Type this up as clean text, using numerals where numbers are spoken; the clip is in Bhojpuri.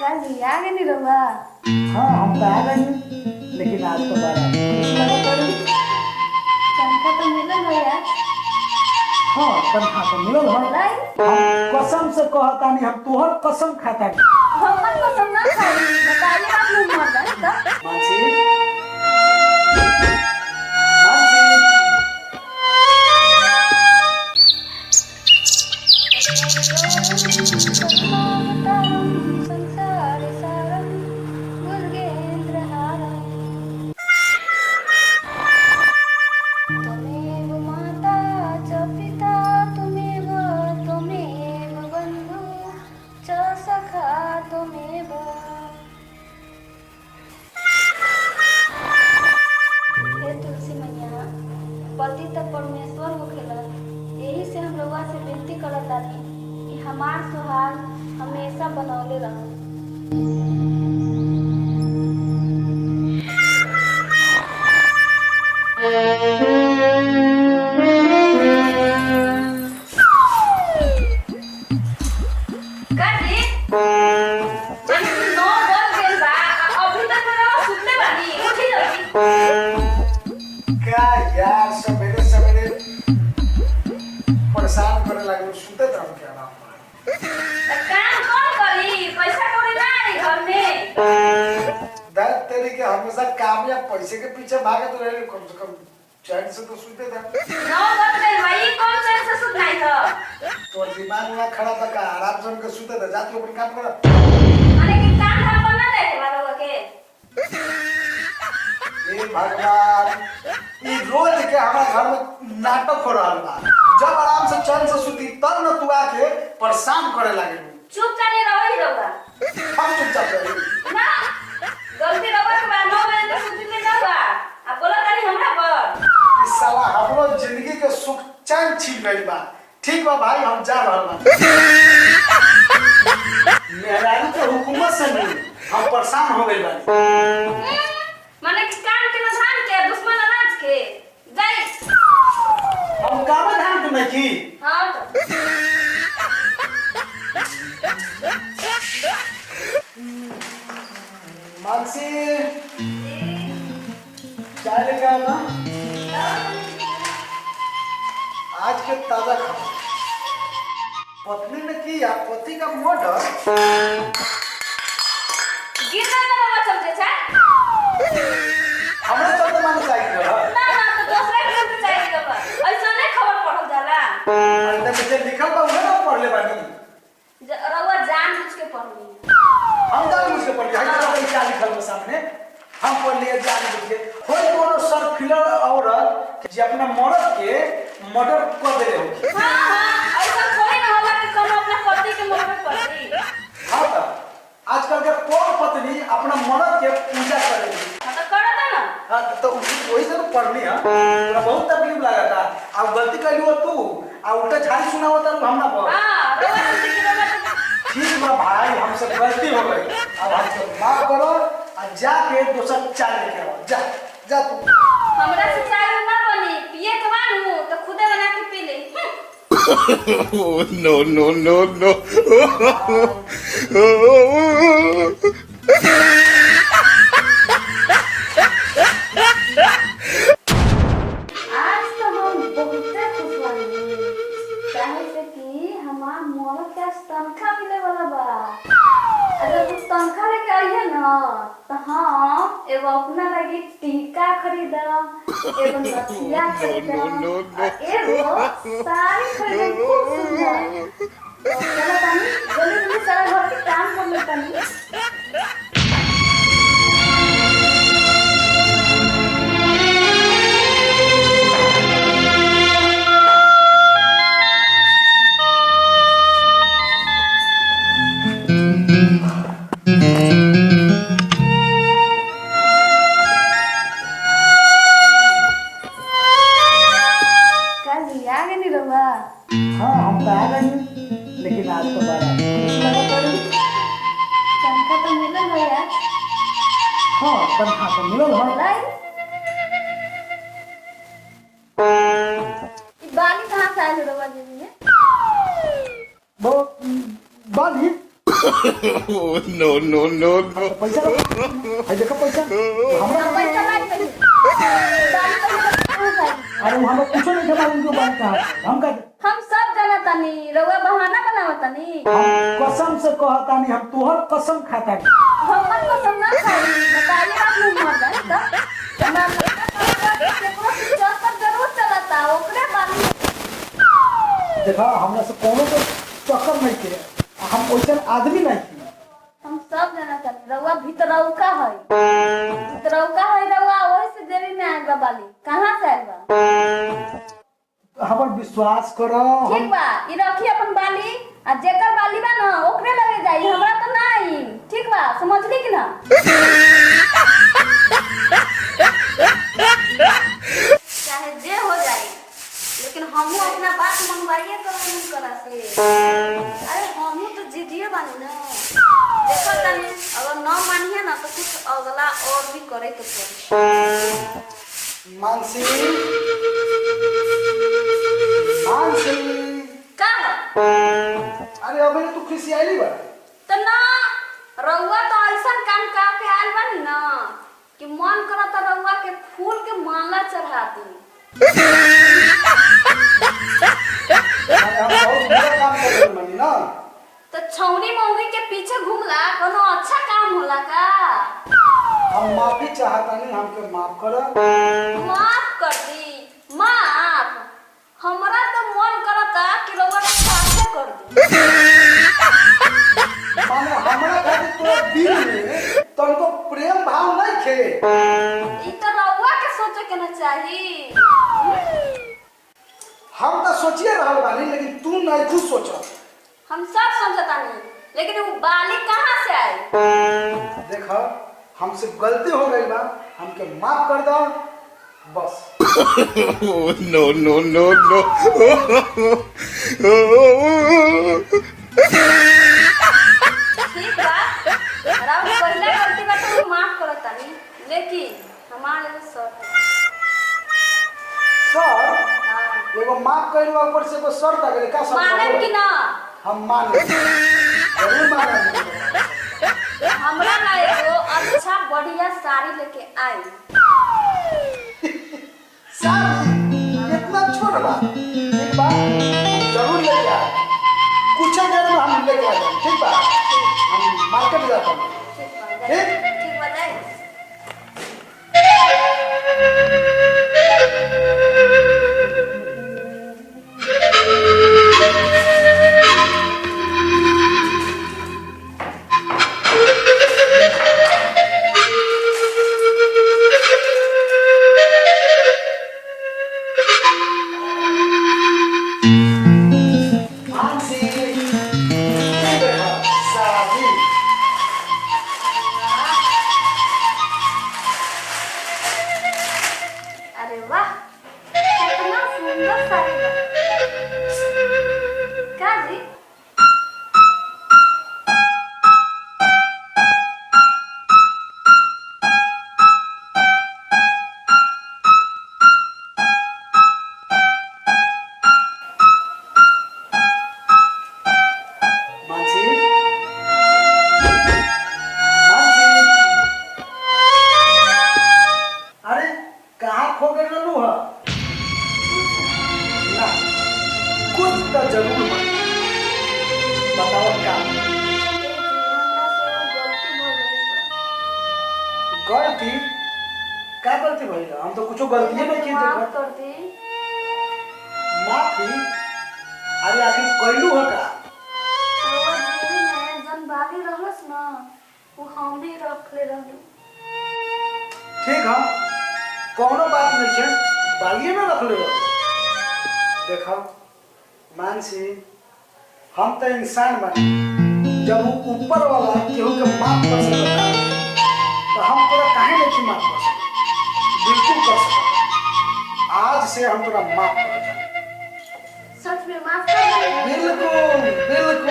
जी आ गए नहीं रहुआ। हाँ हम तो आ गए हैं, लेकिन आज तो बड़ा तनखा तो मिलल है यार। हाँ तनखा तो मिलल है। लाई हम कसम से कहता नहीं, हम तोहर कसम खाता नहीं। हमर कसम ना खाई, बताइए आप मुंह मार जाए तब। मानसी मानसी संसार सारं मुर्गेन्द्रहारं त्वमेव माता च पिता त्वमेव बन्धु च सखा त्वमेव। हे तुलसी मैया, पति त परमेश्वर होखेला। यही से हम रउआ से विनती करत तानी कि हमार सुहाग हमेशा बनौले रहो। क्या यार, सवेरे सवेरे परेशान करे लगे, सुते तो हम क्या बात दर्द तेरी के हमेशा काम या पैसे के पीछे भागत रहे, कम से कम चैन से तो सुते था। तो दिमाग में खड़ा था का आराम से उनके सुते था, जाके अपने काम करा। हे भगवान, ये रोज के हमारे घर में नाटक हो रहा बा। जब आराम से चैन से सुती तब न तू आके परेशान करे लगे। चुप जाने रहो ही रहुआ। हम चुपचाप रहे ना गलती रहुआ के बाद 9 बजे तक सुती ले जाऊंगा। अब बोला तानी हमरा पर। इस साला हमरो जिंदगी के सुख चैन छीन गई बा। ठीक बा भाई, हम जा रहल बा। मेहरारू के हुकूमत से नहीं, हम परेशान हो गइल बानी। माने कि काम के न धान के दुश्मन अनाज के जाई। हम काम धान के नहीं की। हां तो मानसी चाय लेके आओ ना। आज के ताजा खबर, पत्नी ने किया पति का मर्डर। गिरना ना बाबा चलते छा। हमने चलते माने चाहिए ना तो दूसरे के चलते चाहिए बाबा। ऐसा नहीं खबर पढ़ल जाला। अंदर में जो लिखल बा उहे ना पढ़ ले बानी। रउआ जान बुझ के पढ़नी। हम जान बुझ के पढ़ लिया, हम क्या लिखल बा सामने हम पढ़ लिए जान बुझ के। कोई कोनो सर फिलर औरत जे अपना मर्द के मर्डर कर दे हो। हां ऐसा कोई ना होला कि कोनो अपना पति के मर्डर कर दी। हां तो आजकल के कौन पत्नी अपना मर्द के पूजा करेगी? हां तो करता ना। हां तो वही से तो पढ़नी है। हमरा बहुत तकलीफ लगा था। अब गलती करी हो तू, आ उल्टा झाड़ी सुनावता हम ना पर। हां रउआ सुती के रउआ ठीक बा भाई, हमसे गलती हो गई। अब हमको माफ करो और जाके दोसर चाय लेके आओ। जा जा तू। हमरा से चाय ना बनी, पिए के बानू तो खुदे बना के पी ले। Oh, no, no, no, no. आज तो हम बहुत खुश बानी, काहे से कि हमार मौलत का तनखा मिले वाला बा। अगर कुछ तनखा लेके आइए ना तो हम एगो अपना लगी टीका खरीदम, एगो नथिया खरीदम, एगो साड़ी खरीदम खूब सुंदर। तो चलो तानी जल्दी जल्दी सारा घर के काम कर ले तानी। हाँ हम तो आ गए हैं, लेकिन आज तो बड़ा तनखा तो मिलल है यार। हाँ तनखा तो मिलल है। लाई बाली कहाँ से आए रउआ जी में? वो बाली no, no, no, no. पैसा है देखो पैसा हमरा पैसा लाई पहले दादी पहले अरे हम कुछ नहीं मालूम जो बात का हम का हम सब जाना तनी रउआ बहाना बनावा तनी हम कसम से कहता नहीं हम तोहर कसम खाता नहीं हमर कसम ना खाई बताइए आप लोग मर जाए तब हमरा लड़का केकरो पिक्चर पर जरूर चलता ओकरे बारे देखा हमरा से कोनो को चक्कर नहीं के हम वैसा आदमी नहीं थी हम सब जाना तनी रउआ भीतरौका है रउआ ओही से देरी में आइल बा बाली कहां से आइल बा हमर विश्वास करो ठीक बा ई रखी अपन बाली आ जेकर बाली बा ना ओकरे लगे जाई हमरा तो नहीं ठीक बा समझली कि ना चाहे जे हो जाए लेकिन हमहू अपना बात मनवाइए करा से अरे हमहू तो जिदिए बानी ना देखो तनी अगर ना मानिए ना तो कुछ अगला और भी करे के पड़ी मानसी का है? अरे अबे तू खुशी आईली बा तो ना रउआ तो ऐसा काम का के आइल बानी ना कि मन करता रउआ के फूल के माला चढ़ा दी हम बहुत बुरा काम कर रहे मनी ना तो छौनी मौगी के पीछे घूमला कोनो अच्छा काम होला का हम माफी चाहता नहीं हमके माफ करो माफ कर दी माफ हमरा तो मन करता कि रउआ के साथे कर दी माने हमरा खातिर तोरा दिल में तनको प्रेम भाव नहीं खे ई तो रउआ के सोचे के ना चाहिए हम तो सोचिए रहल बानी लेकिन तू नहीं खुद सोचो हम सब समझता नहीं लेकिन वो बाली कहाँ से आई देखो हमसे गलती हो गई बा हमके माफ कर दो बस no, no, no, no. ठीक बा राव पहले गलती बा तो माफ करो तानी लेकिन हमारे एगो शर्त है सर हां एगो माफ कइल बा ऊपर से एगो शर्त आ गई का शर्त माने कि ना हम माने जरूर माने हमरा ना एगो अच्छा बढ़िया साड़ी लेके आई साड़ी इतना छोट बा ठीक बा जरूर ले जा कुछ देर में हम लेके आ जाएंगे ठीक बा हम मार्केट जाते हैं ठीक बा जाए मानसी ये देखो साड़ी अरे वाह कितना सुंदर साड़ी बा का जी मानसी मानसी अरे कहाँ खो गए रहलू है ना कुछ तो जरूर बा बताओ का गलती का गलती भइल हम तो कुछ गलती नहीं की माफ देखो कर दी माफी अरे आखिर कइलू है का रउआ जेबी में जन बाली रहलस ना वो हम भी रखले रहलू ठीक है कोनो बात नहीं है बालिए में रख लो देखो मानसी हम तो इंसान बने जब वो ऊपर वाला केहू के माफ कर सकता है तो हम तोरा काहे नहीं माफ कर सकते बिल्कुल कर सकते आज से हम तोरा माफ कर सच में माफ कर दे बिल्कुल बिल्कुल